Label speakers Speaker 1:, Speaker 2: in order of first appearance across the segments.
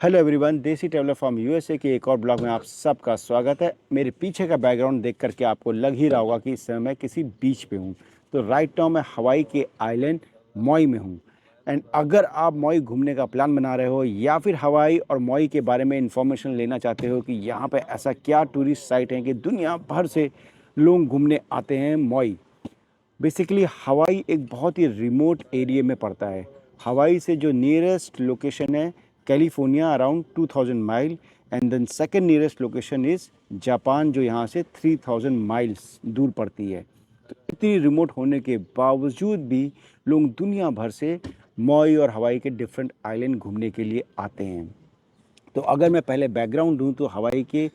Speaker 1: Hello everyone, देसी traveller from USA के एक और ब्लॉग में आप सबका स्वागत है। मेरे पीछे का बैकग्राउंड देख करके आपको लग ही रहा होगा कि इस समय मैं किसी बीच पे हूँ। तो राइट नाउ मैं हवाई के आइलैंड मॉई में हूँ। एंड अगर आप मॉई घूमने का प्लान बना रहे हो या फिर हवाई और मॉई के बारे में इंफॉर्मेशन लेना चाहते हो कि यहाँ पे ऐसा क्या टूरिस्ट साइट है कि दुनिया भर से लोग घूमने आते हैं मॉई। बेसिकली हवाई एक बहुत ही रिमोट एरिया में पड़ता है। हवाई से जो नियरेस्ट लोकेशन है California around 2000 mile, and then second nearest location is Japan जो यहाँ से 3000 माइल्स दूर पड़ती है। तो इतनी रिमोट होने के बावजूद भी लोग दुनिया भर से मॉई और हवाई के डिफरेंट आइलैंड घूमने के लिए आते हैं। तो अगर मैं पहले बैकग्राउंड दूँ तो हवाई के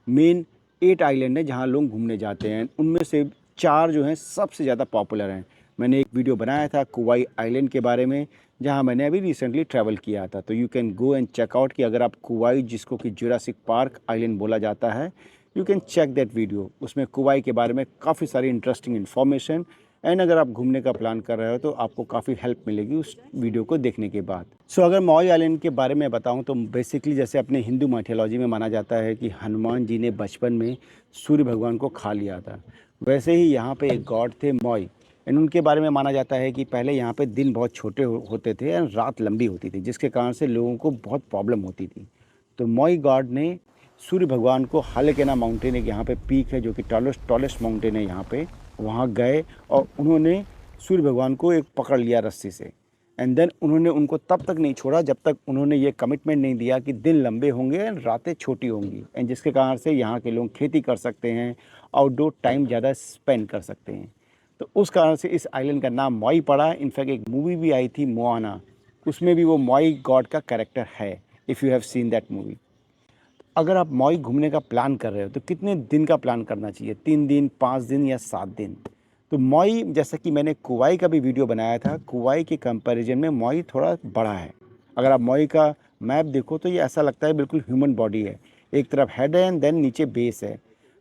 Speaker 1: मेन 8 आइलैंड है जहाँ लोग घूमने जाते हैं। उनमें से 4 जो हैं सबसे ज़्यादा पॉपुलर हैं। मैंने एक वीडियो बनाया था कुवाई आइलैंड के बारे में, जहाँ मैंने अभी रिसेंटली ट्रैवल किया था। तो you can go and check out कि अगर आप कुवाई, जिसको कि जुरासिक पार्क आइलैंड बोला जाता है, you can check that video. उसमें कुवाई के बारे में काफ़ी सारी इंटरेस्टिंग इन्फॉर्मेशन, एंड अगर आप घूमने का प्लान कर रहे हो तो आपको काफ़ी हेल्प मिलेगी उस वीडियो को देखने के बाद। सो अगर मॉई आइलैंड के बारे में बताऊं तो बेसिकली जैसे अपने हिंदू माइथोलॉजी में माना जाता है कि हनुमान जी ने बचपन में सूर्य भगवान को खा लिया था, वैसे ही यहाँ पे एक गॉड थे मॉई। एंड उनके बारे में माना जाता है कि पहले यहाँ पे दिन बहुत छोटे होते थे एंड रात लंबी होती थी, जिसके कारण से लोगों को बहुत प्रॉब्लम होती थी। तो मॉई गॉड ने सूर्य भगवान को हालेकेना माउंटेन, एक यहाँ पे पीक है जो कि टॉलेस्ट माउंटेन है यहाँ पे, वहाँ गए और उन्होंने सूर्य भगवान को एक पकड़ लिया रस्सी से। एंड देन उन्होंने उनको तब तक नहीं छोड़ा जब तक उन्होंने ये कमिटमेंट नहीं दिया कि दिन लंबे होंगे एंड रातें छोटी होंगी, एंड जिसके कारण से यहाँ के लोग खेती कर सकते हैं, आउटडोर टाइम ज़्यादा स्पेंड कर सकते हैं। तो उस कारण से इस आइलैंड का नाम मॉई पड़ा। इनफैक्ट एक मूवी भी आई थी मोआना, उसमें भी वो मॉई गॉड का कैरेक्टर है, if you have seen that movie. अगर आप मॉई घूमने का प्लान कर रहे हो तो कितने दिन का प्लान करना चाहिए, 3 दिन, 5 दिन या 7 दिन? तो मॉई, जैसा कि मैंने कुवाई का भी वीडियो बनाया था, कुवाई के कंपैरिजन में मॉई थोड़ा बड़ा है। अगर आप मॉई का मैप देखो तो ये ऐसा लगता है बिल्कुल ह्यूमन बॉडी है, एक तरफ हेड है एंड देन नीचे बेस है।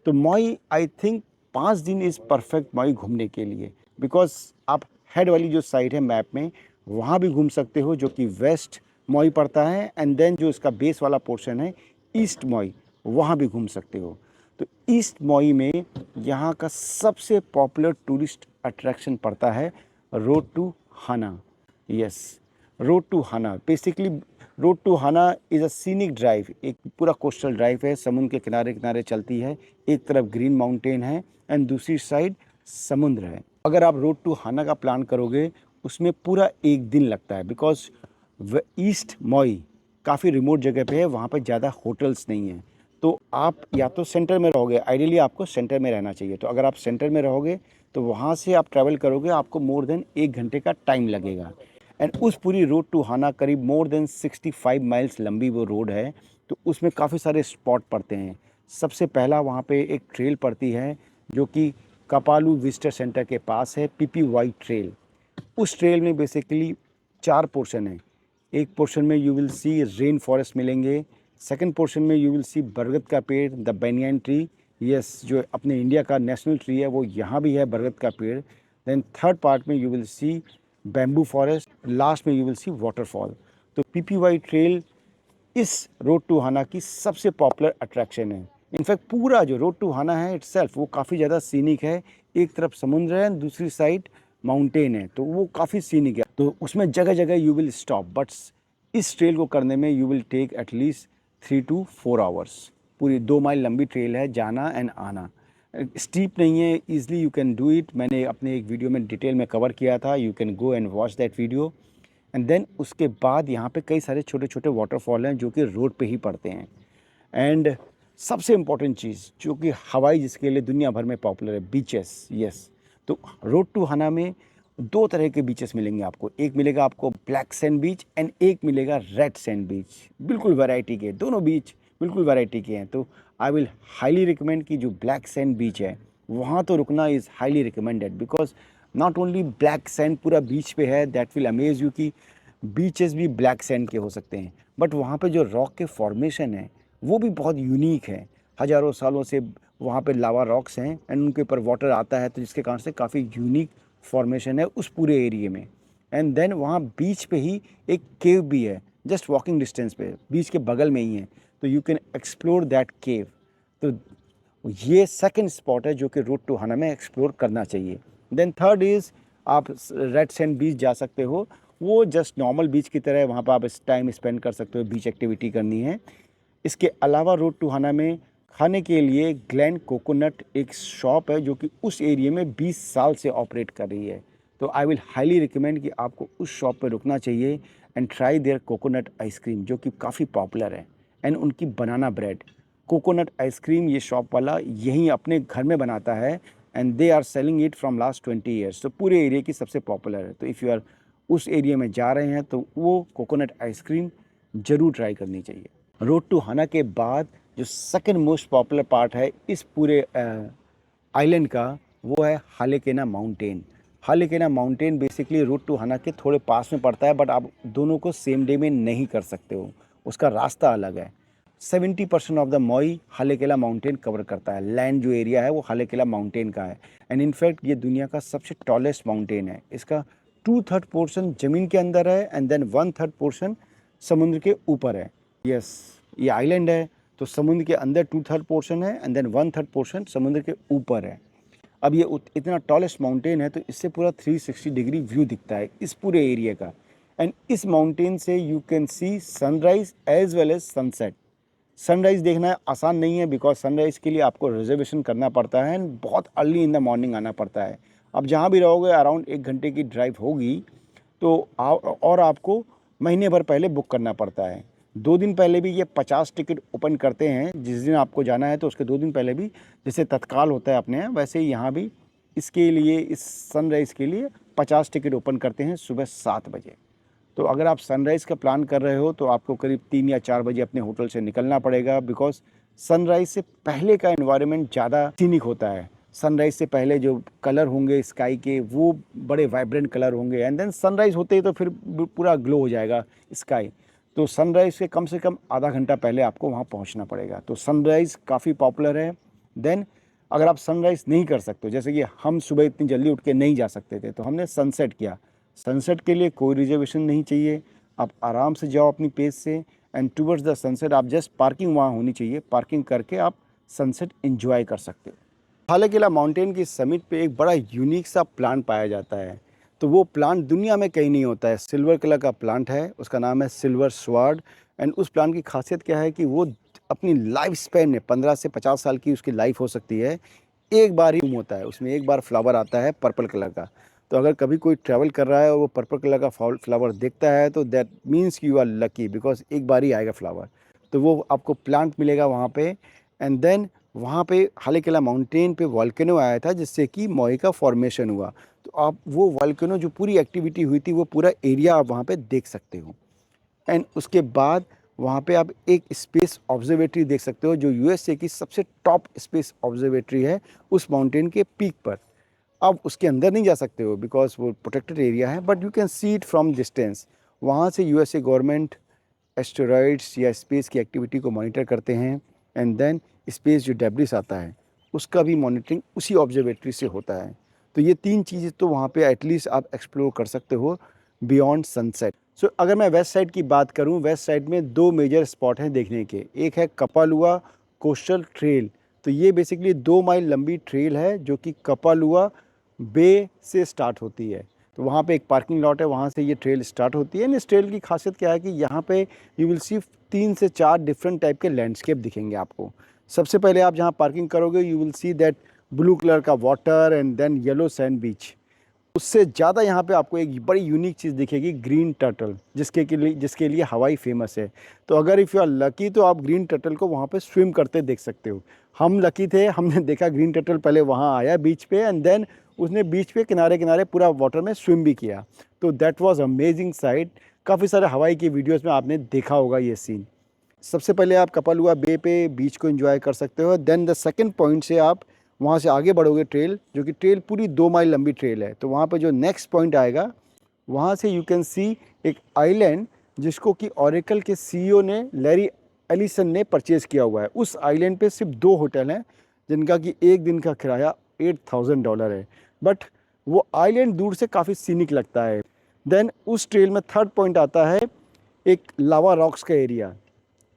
Speaker 1: तो मॉई आई थिंक 5 दिन इज़ परफेक्ट मॉई घूमने के लिए, बिकॉज आप हेड वाली जो साइड है मैप में वहाँ भी घूम सकते हो, जो कि वेस्ट मॉई पड़ता है, एंड देन जो इसका बेस वाला पोर्शन है ईस्ट मॉई, वहाँ भी घूम सकते हो। तो ईस्ट मॉई में यहाँ का सबसे पॉपुलर टूरिस्ट अट्रैक्शन पड़ता है road to Hana. Yes, road to Hana. Basically road to Hana is a scenic drive, एक पूरा कोस्टल ड्राइव है, समुद्र के किनारे किनारे चलती है। एक तरफ ग्रीन माउंटेन है एंड दूसरी साइड समुद्र है। अगर आप रोड टू हाना का प्लान करोगे उसमें पूरा एक दिन लगता है, बिकॉज ईस्ट मॉई काफ़ी रिमोट जगह पे है, वहाँ पे ज़्यादा होटल्स नहीं हैं। तो आप या तो सेंटर में रहोगे, आइडियली आपको सेंटर में रहना चाहिए। तो अगर आप सेंटर में रहोगे तो वहाँ से आप ट्रैवल करोगे, आपको मोर देन 1 घंटे का टाइम लगेगा। एंड उस पूरी रोड टू हाना करीब मोर देन 65 माइल्स लंबी वो रोड है। तो उसमें काफ़ी सारे स्पॉट पड़ते हैं। सबसे पहला वहाँ पे एक ट्रेल पड़ती है जो कि कपालू विजिटर सेंटर के पास है, पीपी वाई ट्रेल। उस ट्रेल में बेसिकली 4 पोर्शन है। एक पोर्शन में you will C rain forest मिलेंगे, सेकंड पोर्शन में यू विल सी बरगद का पेड़, द बेनियन ट्री, यस, जो अपने इंडिया का नेशनल ट्री है वो यहाँ भी है, बरगद का पेड़। देन थर्ड पार्ट में you will C bamboo forest, last में यू विल सी वाटरफॉल। तो पीपीवाई ट्रेल इस रोड टू हाना की सबसे पॉपुलर अट्रैक्शन है। इनफैक्ट पूरा जो रोड टू हाना है इटसेल्फ वो काफ़ी ज़्यादा सीनिक है। एक तरफ समुद्र है, दूसरी साइड माउंटेन है, तो वो काफ़ी सीनिक है। तो उसमें जगह जगह यू विल स्टॉप, बट इस ट्रेल को करने में you will take at least 3 to 4 hours. पूरी 2 माइल लंबी ट्रेल है, जाना एंड आना। स्टीप नहीं है, easily you can do it. मैंने अपने एक वीडियो में डिटेल में कवर किया था, you can go and watch that video. And then उसके बाद यहाँ पे कई सारे छोटे छोटे वाटरफॉल हैं जो कि रोड पे ही पड़ते हैं। एंड सबसे इम्पॉर्टेंट चीज़ जो कि हवाई, जिसके लिए दुनिया भर में पॉपुलर है, बीचेस। यस, तो रोड टू हाना में 2 तरह के बीचेस मिलेंगे आपको। एक मिलेगा आपको ब्लैक सैंड बीच एंड एक मिलेगा रेड सैंड बीच। बिल्कुल वैरायटी के, दोनों बीच बिल्कुल वैरायटी के हैं। तो आई विल हाईली रिकमेंड कि जो ब्लैक सैंड बीच है वहाँ तो रुकना is highly recommended, because not only black sand पूरा बीच पे है, दैट विल अमेज यू कि बीचेस भी ब्लैक सैंड के हो सकते हैं, बट वहाँ पे जो रॉक के फॉर्मेशन है वो भी बहुत यूनिक है। हज़ारों सालों से वहाँ पे लावा रॉक्स हैं एंड उनके ऊपर वाटर आता है, तो जिसके कारण से काफ़ी यूनिक फॉर्मेशन है उस पूरे एरिए में। एंड देन वहाँ बीच पे ही एक केव भी है जस्ट वॉकिंग डिस्टेंस पे, बीच के बगल में ही है, तो यू कैन एक्सप्लोर दैट केव। तो ये सेकंड स्पॉट है जो कि रूट टू हाना में एक्सप्लोर करना चाहिए। देन थर्ड इज़ आप रेड सैंड बीच जा सकते हो, वो जस्ट नॉर्मल बीच की तरह है, वहाँ पर आप टाइम स्पेंड कर सकते हो, बीच एक्टिविटी करनी है। इसके अलावा रूट टू हाना में खाने के लिए ग्लैन कोकोनट एक शॉप है जो कि उस एरिया में 20 साल से ऑपरेट कर रही है। तो आई विल हाईली रिकमेंड कि आपको उस शॉप पे रुकना चाहिए and try their coconut ice cream जो कि काफ़ी पॉपुलर है, एंड उनकी बनाना ब्रेड। कोकोनट आइसक्रीम ये शॉप वाला यहीं अपने घर में बनाता है and they are selling it from last 20 years. तो पूरे एरिया की सबसे पॉपुलर है। तो इफ़ यू आर उस एरिया में जा रहे हैं तो वो कोकोनट आइसक्रीम ज़रूर ट्राई करनी चाहिए। रोड टू हाना के बाद जो सेकंड मोस्ट पॉपुलर पार्ट है इस पूरे आइलैंड का, वो है Haleakala mountain. Haleakala mountain basically route to Hana के थोड़े पास में पड़ता है, बट आप दोनों को सेम डे में नहीं कर सकते हो, उसका रास्ता अलग है। 70% ऑफ द मोई हालेकेला माउंटेन कवर करता है। लैंड जो एरिया है वो हालेकेला माउंटेन का है, एंड इनफैक्ट ये दुनिया का सबसे टॉलेस्ट माउंटेन है। इसका 2/3 पोर्शन ज़मीन के अंदर है एंड देन 1/3 पोर्शन समुद्र के ऊपर है। यस, ये आइलैंड है तो समुद्र के अंदर 2/3 पोर्शन है एंड देन 1/3 पोर्शन समुद्र के ऊपर है। अब ये इतना टॉलेस्ट माउंटेन है तो इससे पूरा 360 डिग्री व्यू दिखता है इस पूरे एरिया का, एंड इस माउंटेन से you can see sunrise as well as sunset. Sunrise देखना आसान नहीं है बिकॉज सनराइज़ के लिए आपको रिजर्वेशन करना पड़ता है एंड बहुत अर्ली इन द मॉर्निंग आना पड़ता है। अब जहाँ भी रहोगे अराउंड 1 घंटे की ड्राइव होगी तो और आपको महीने भर पहले बुक करना पड़ता है। 2 दिन पहले भी ये 50 टिकट ओपन करते हैं, जिस दिन आपको जाना है तो उसके 2 दिन पहले भी, जैसे तत्काल होता है अपने यहाँ, वैसे ही यहाँ भी इसके लिए, इस सनराइज़ के लिए 50 टिकट ओपन करते हैं सुबह 7 बजे। तो अगर आप सनराइज़ का प्लान कर रहे हो तो आपको करीब 3 या 4 बजे अपने होटल से निकलना पड़ेगा, बिकॉज सनराइज़ से पहले का एनवायरनमेंट ज़्यादा सीनिक होता है। सनराइज़ से पहले जो कलर होंगे स्काई के वो बड़े वाइब्रेंट कलर होंगे, एंड देन सनराइज़ होते ही तो फिर पूरा ग्लो हो जाएगा स्काई। तो सनराइज़ से कम आधा घंटा पहले आपको वहाँ पहुँचना पड़ेगा। तो सनराइज़ काफ़ी पॉपुलर है। देन अगर आप सनराइज़ नहीं कर सकते, जैसे कि हम सुबह इतनी जल्दी उठ के नहीं जा सकते थे, तो हमने सनसेट किया। सनसेट के लिए कोई रिजर्वेशन नहीं चाहिए, आप आराम से जाओ अपनी पेस से, एंड टुवर्ड्स द सनसेट आप जस्ट पार्किंग वहाँ होनी चाहिए, पार्किंग करके आप सनसेट एंजॉय कर सकते हो। हालेकेला माउंटेन की समिट पे एक बड़ा यूनिक सा प्लांट पाया जाता है, तो वो प्लांट दुनिया में कहीं नहीं होता है। सिल्वर कलर का प्लांट है, उसका नाम है सिल्वर स्वार्ड, एंड उस प्लांट की खासियत क्या है कि वो अपनी लाइफ स्पैन में 15 से 50 साल की उसकी लाइफ हो सकती है। एक बार ही होता है, उसमें एक बार फ्लावर आता है पर्पल कलर का। तो अगर कभी कोई ट्रैवल कर रहा है और वो पर्पल कलर का फ्लावर देखता है तो दैट मीन्स कि यू आर लकी, बिकॉज एक बार ही आएगा फ्लावर। तो वो आपको प्लांट मिलेगा वहाँ पे, एंड देन वहाँ पे हालेकेला माउंटेन पे वॉल्केनो आया था जिससे कि मोई का फॉर्मेशन हुआ। तो आप वो वॉल्केनो जो पूरी एक्टिविटी हुई थी वो पूरा एरिया आप वहाँ पे देख सकते हो। एंड उसके बाद वहाँ पे आप एक स्पेस ऑब्जर्वेटरी देख सकते हो जो यूएसए की सबसे टॉप स्पेस ऑब्जर्वेटरी है उस माउंटेन के पीक पर। आप उसके अंदर नहीं जा सकते हो बिकॉज वो प्रोटेक्टेड एरिया है, but you can see it from distance. वहाँ से यूएसए गवर्नमेंट एस्टेरॉइड्स या स्पेस की एक्टिविटी को मॉनिटर करते हैं, एंड देन स्पेस जो डेब्रिस आता है उसका भी मॉनिटरिंग उसी ऑब्जर्वेटरी से होता है। तो ये 3 चीज़ें तो वहाँ पे एटलीस्ट आप एक्सप्लोर कर सकते हो बियॉन्ड सनसेट। सो अगर मैं वेस्ट साइड की बात करूँ, वेस्ट साइड में 2 मेजर स्पॉट हैं देखने के। एक है कपालुआ कोस्टल ट्रेल, तो ये बेसिकली 2 माइल लंबी ट्रेल है जो कि कपालुआ बे से स्टार्ट होती है। तो वहाँ पे एक पार्किंग लॉट है, वहाँ से ये ट्रेल स्टार्ट होती है। इस ट्रेल की खासियत क्या है कि यहाँ पे यू विल सी 3 से 4 डिफरेंट टाइप के लैंडस्केप दिखेंगे आपको। सबसे पहले आप जहाँ पार्किंग करोगे you will see that blue colour का water and then yellow sand beach. उससे ज़्यादा यहाँ पे आपको एक बड़ी यूनिक चीज़ दिखेगी, ग्रीन टर्टल, जिसके लिए हवाई फेमस है। तो अगर इफ़ यू आर लकी तो आप ग्रीन टर्टल को वहाँ पे स्विम करते देख सकते हो। हम लकी थे, हमने देखा ग्रीन टर्टल पहले वहाँ आया बीच पे, एंड देन उसने बीच पे किनारे किनारे पूरा वाटर में स्विम भी किया। तो दैट वाज अमेजिंग साइट। काफ़ी सारे हवाई की वीडियोस में आपने देखा होगा ये सीन। सबसे पहले आप कपालुआ बे पे बीच को एंजॉय कर सकते हो। देन द सेकंड पॉइंट से आप वहाँ से आगे बढ़ोगे ट्रेल, जो कि ट्रेल पूरी 2 माइल लंबी ट्रेल है। तो वहाँ पे जो नेक्स्ट पॉइंट आएगा वहाँ से यू कैन सी एक आइलैंड जिसको कि ओरेकल के सीईओ ने, लैरी एलिसन ने परचेज़ किया हुआ है। उस आइलैंड पे सिर्फ 2 होटल हैं जिनका कि एक दिन का किराया $8,000 है, बट वो आइलैंड दूर से काफ़ी सीनिक लगता है। देन उस ट्रेल में थर्ड पॉइंट आता है एक लावा रॉक्स का एरिया।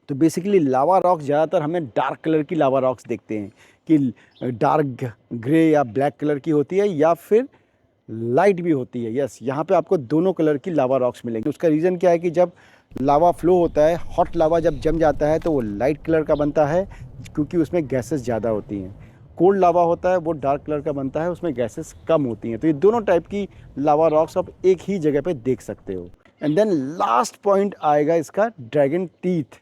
Speaker 1: तो बेसिकली लावा रॉक्स ज़्यादातर हमें डार्क कलर की लावा रॉक्स देखते हैं कि डार्क ग्रे या ब्लैक कलर की होती है या फिर लाइट भी होती है। यस, यहाँ पे आपको दोनों कलर की लावा रॉक्स मिलेंगी। उसका रीज़न क्या है कि जब लावा फ्लो होता है, हॉट लावा जब जम जाता है तो वो लाइट कलर का बनता है क्योंकि उसमें गैसेस ज़्यादा होती हैं। कोल्ड लावा होता है वो डार्क कलर का बनता है, उसमें गैसेस कम होती हैं। तो ये दोनों टाइप की लावा रॉक्स आप एक ही जगह पे देख सकते हो। एंड देन लास्ट पॉइंट आएगा इसका dragon teeth.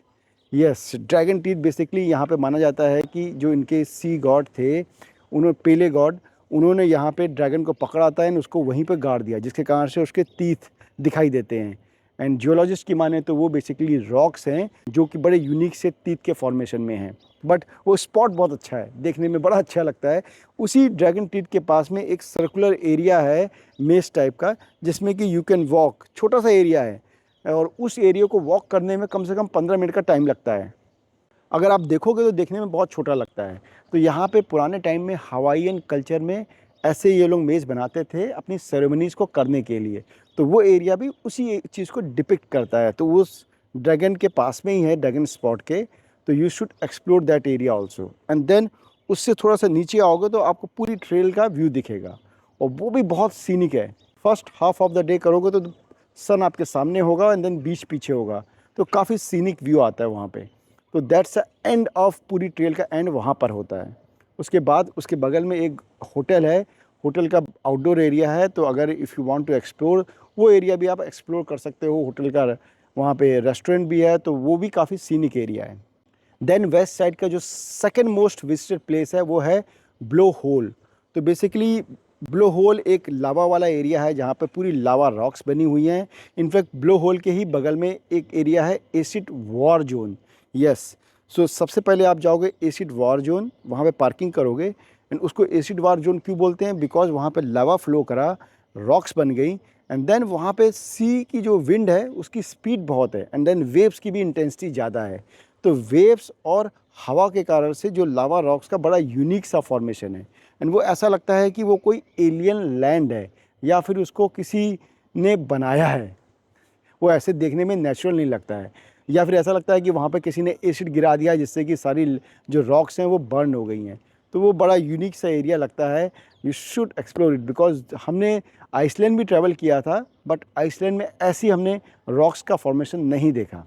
Speaker 1: Yes, dragon teeth basically यहाँ पे माना जाता है कि जो इनके सी गॉड थे, उन्होंने पेले गॉड, उन्होंने यहाँ पे ड्रैगन को पकड़ा था एंड उसको वहीं पे गाड़ दिया, जिसके कारण से उसके टीथ दिखाई देते हैं। एंड जियोलॉजिस्ट की माने तो वो बेसिकली रॉक्स हैं जो कि बड़े यूनिक से टीथ के फॉर्मेशन में हैं। बट वो स्पॉट बहुत अच्छा है, देखने में बड़ा अच्छा लगता है। उसी ड्रैगन टीथ के पास में एक सर्कुलर एरिया है मेस टाइप का, जिसमें कि यू कैन वॉक, छोटा सा एरिया है और उस एरिया को वॉक करने में कम से कम 15 मिनट का टाइम लगता है। अगर आप देखोगे तो देखने में बहुत छोटा लगता है। तो यहाँ पे पुराने टाइम में हवाईयन कल्चर में ऐसे ये लोग मेज़ बनाते थे अपनी सेरेमनीज़ को करने के लिए। तो वो एरिया भी उसी चीज़ को डिपिक्ट करता है। तो उस ड्रैगन के पास में ही है, ड्रैगन स्पॉट के। तो you should explore that area also. And then उससे थोड़ा सा नीचे आओगे तो आपको पूरी ट्रेल का व्यू दिखेगा और वो भी बहुत सीनिक है। First half of the day करोगे तो सन आपके सामने होगा एंड देन बीच पीछे होगा, तो काफ़ी सीनिक व्यू आता है वहाँ पे। तो दैट्स द एंड ऑफ पूरी ट्रेल का एंड वहाँ पर होता है। उसके बाद उसके बगल में एक होटल है, होटल का आउटडोर एरिया है। तो अगर if you want to explore वो एरिया भी आप एक्सप्लोर कर सकते हो। होटल का वहाँ पे रेस्टोरेंट भी है, तो वो भी काफ़ी सीनिक एरिया है। देन वेस्ट साइड का जो सेकंड मोस्ट विजिटेड प्लेस है वो है ब्लो होल। तो बेसिकली ब्लो होल एक लावा वाला एरिया है जहाँ पे पूरी लावा रॉक्स बनी हुई हैं। इनफैक्ट ब्लो होल के ही बगल में एक एरिया है एसिड वॉर जोन। यस, सो सबसे पहले आप जाओगे एसिड वॉर जोन, वहाँ पे पार्किंग करोगे। एंड उसको एसिड वॉर जोन क्यों बोलते हैं? बिकॉज वहाँ पे लावा फ्लो करा, रॉक्स बन गई एंड देन वहाँ पे सी की जो विंड है उसकी स्पीड बहुत है एंड देन वेव्स की भी इंटेंसिटी ज़्यादा है। तो वेव्स और हवा के कारण से जो लावा रॉक्स का बड़ा यूनिक सा फॉर्मेशन है एंड वो ऐसा लगता है कि वो कोई एलियन लैंड है या फिर उसको किसी ने बनाया है। वो ऐसे देखने में नेचुरल नहीं लगता है, या फिर ऐसा लगता है कि वहाँ पे किसी ने एसिड गिरा दिया जिससे कि सारी जो रॉक्स हैं वो बर्न हो गई हैं। तो वो बड़ा यूनिक सा एरिया लगता है। You should explore it. Because हमने आइसलैंड भी ट्रैवल किया था बट आइसलैंड में ऐसी हमने रॉक्स का फॉर्मेशन नहीं देखा।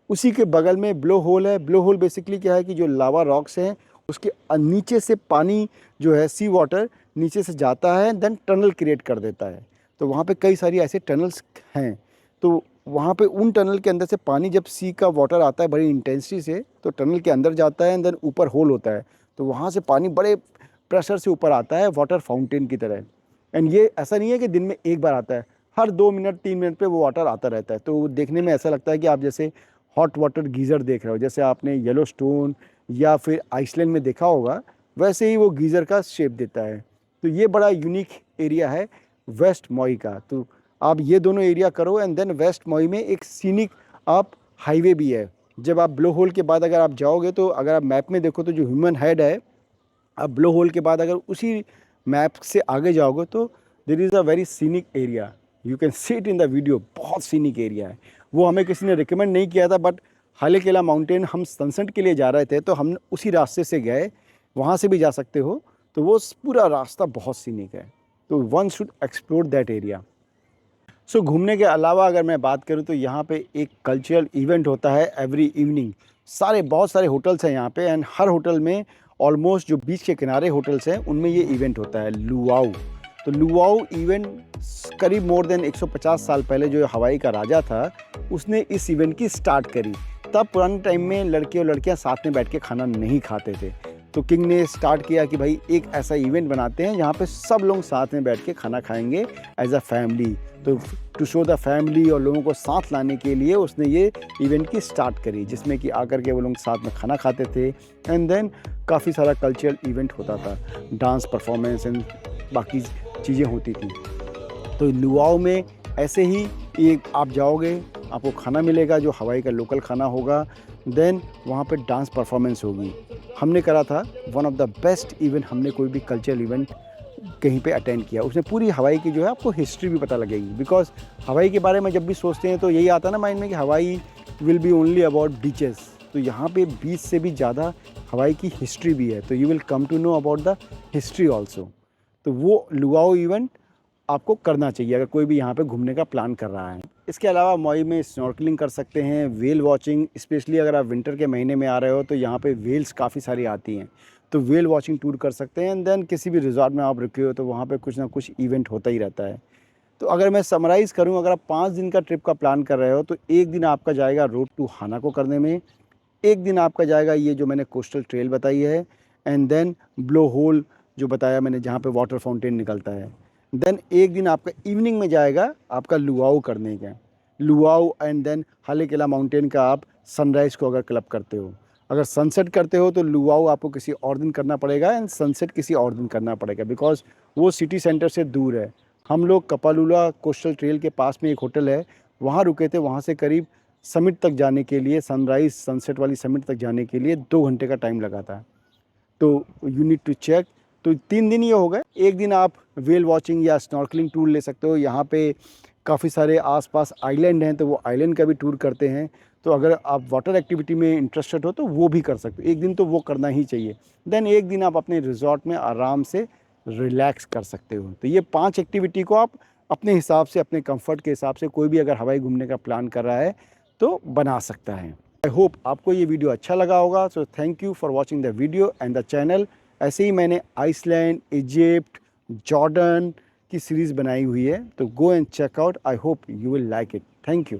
Speaker 1: उसी के बगल में ब्लो होल है। ब्लो होल बेसिकली क्या है कि जो लावा रॉक्स हैं उसके नीचे से पानी जो है, सी वाटर नीचे से जाता है देन टनल क्रिएट कर देता है। तो वहाँ पे कई सारी ऐसे टनल्स हैं। तो वहाँ पे उन टनल के अंदर से पानी जब सी का वाटर आता है बड़ी इंटेंसिटी से तो टनल के अंदर जाता है एंड देन ऊपर होल होता है। तो वहाँ से पानी बड़े प्रेशर से ऊपर आता है वाटर फाउंटेन की तरह। एंड ये ऐसा नहीं है कि दिन में एक बार आता है, हर 2 मिनट 3 मिनट पे वो वाटर आता रहता है। तो देखने में ऐसा लगता है कि आप जैसे हॉट वाटर गीज़र देख रहे हो, जैसे आपने येलो स्टोन या फिर आइसलैंड में देखा होगा, वैसे ही वो गीज़र का शेप देता है। तो ये बड़ा यूनिक एरिया है वेस्ट मॉई का। तो आप ये दोनों एरिया करो एंड देन वेस्ट मॉई में एक सीनिक आप हाईवे भी है। जब आप ब्लो होल के बाद अगर आप जाओगे तो अगर आप मैप में देखो तो जो ह्यूमन हेड है, आप ब्लो होल के बाद अगर उसी मैप से आगे जाओगे तो there is a very scenic area, you can see it in the video. बहुत सीनिक एरिया है। वो हमें किसी ने रिकमेंड नहीं किया था बट हालेकेला माउंटेन हम सनसेट के लिए जा रहे थे तो हम उसी रास्ते से गए, वहाँ से भी जा सकते हो। तो वो पूरा रास्ता बहुत सीनिक है। तो one should explore that area. So घूमने के अलावा अगर मैं बात करूँ तो यहाँ पे एक कल्चरल इवेंट होता है एवरी इवनिंग। बहुत सारे होटल्स हैं यहाँ पे एंड हर होटल में ऑलमोस्ट जो बीच के किनारे होटल्स हैं उनमें ये इवेंट होता है लुआऊ। तो लुआऊ इवेंट करीब मोर देन 150 साल पहले जो हवाई का राजा था उसने इस इवेंट की स्टार्ट करी। तब पुराने टाइम में लड़के और लड़कियाँ साथ में बैठ के खाना नहीं खाते थे। तो किंग ने स्टार्ट किया कि भाई एक ऐसा इवेंट बनाते हैं जहाँ पे सब लोग साथ में बैठ के खाना खाएंगे एज अ फैमिली। तो टू शो द फैमिली और लोगों को साथ लाने के लिए उसने ये इवेंट की स्टार्ट करी, जिसमें कि आकर के वो लोग साथ में खाना खाते थे एंड देन काफ़ी सारा कल्चरल इवेंट होता था, डांस परफॉर्मेंस एंड बाकी चीज़ें होती थी। तो लुआओ में ऐसे ही एक आप जाओगे, आपको खाना मिलेगा जो हवाई का लोकल खाना होगा, देन वहाँ पे डांस परफॉर्मेंस होगी। हमने करा था one of the best event, हमने कोई भी कल्चरल इवेंट कहीं पे अटेंड किया। उसने पूरी हवाई की जो है आपको हिस्ट्री भी पता लगेगी, बिकॉज हवाई के बारे में जब भी सोचते हैं तो यही आता है ना माइंड में कि हवाई will be only about beaches. तो यहाँ पे बीच से भी ज़्यादा हवाई की हिस्ट्री भी है, तो you will come to know about the history also. तो वो लुआओ इवेंट आपको करना चाहिए अगर कोई भी यहाँ पे घूमने का प्लान कर रहा है। इसके अलावा मॉई में स्नॉर्कलिंग कर सकते हैं, वेल वॉचिंग, स्पेशली अगर आप विंटर के महीने में आ रहे हो तो यहाँ पे वेल्स काफ़ी सारी आती हैं, तो वेल वॉचिंग टूर कर सकते हैं। एंड देन किसी भी रिजॉर्ट में आप रुके हो तो वहाँ पे कुछ ना कुछ इवेंट होता ही रहता है। तो अगर मैं समराइज़ करूँ, अगर आप 5 दिन का ट्रिप का प्लान कर रहे हो तो 1 दिन आपका जाएगा रोड टू हानाको करने में, 1 दिन आपका जाएगा ये जो मैंने कोस्टल ट्रेल बताई है, एंड देन ब्लो होल जो बताया मैंने जहाँ पे वाटर फाउंटेन निकलता है। देन 1 दिन आपका इवनिंग में जाएगा आपका लुआओ करने का, लुआओ एंड देन हालेकेला माउंटेन का आप सनराइज़ को अगर क्लब करते हो। अगर सनसेट करते हो तो लुआओ आपको किसी और दिन करना पड़ेगा एंड सनसेट किसी और दिन करना पड़ेगा, बिकॉज वो सिटी सेंटर से दूर है। हम लोग कपालुला कोस्टल ट्रेल के पास में एक होटल है, वहाँ रुके थे। वहाँ से करीब समिट तक जाने के लिए, सनराइज़ सनसेट वाली समिट तक जाने के लिए 2 घंटे का टाइम लगा था। तो यू नीड टू चेक। तो 3 दिन ये हो गए। 1 दिन आप वेल वॉचिंग या स्नॉर्कलिंग टूर ले सकते हो। यहाँ पे काफ़ी सारे आसपास आइलैंड हैं तो वो आइलैंड का भी टूर करते हैं। तो अगर आप वाटर एक्टिविटी में इंटरेस्टेड हो तो वो भी कर सकते हो। 1 दिन तो वो करना ही चाहिए। देन 1 दिन आप अपने रिजॉर्ट में आराम से रिलैक्स कर सकते हो। तो ये 5 एक्टिविटी को आप अपने हिसाब से, अपने कंफर्ट के हिसाब से कोई भी अगर हवाई घूमने का प्लान कर रहा है तो बना सकता है। आई होप आपको ये वीडियो अच्छा लगा होगा। So thank you for watching the video and the channel. ऐसे ही मैंने आइसलैंड, इजिप्ट, जॉर्डन की सीरीज़ बनाई हुई है, तो go and check out. I hope you will like it. Thank you.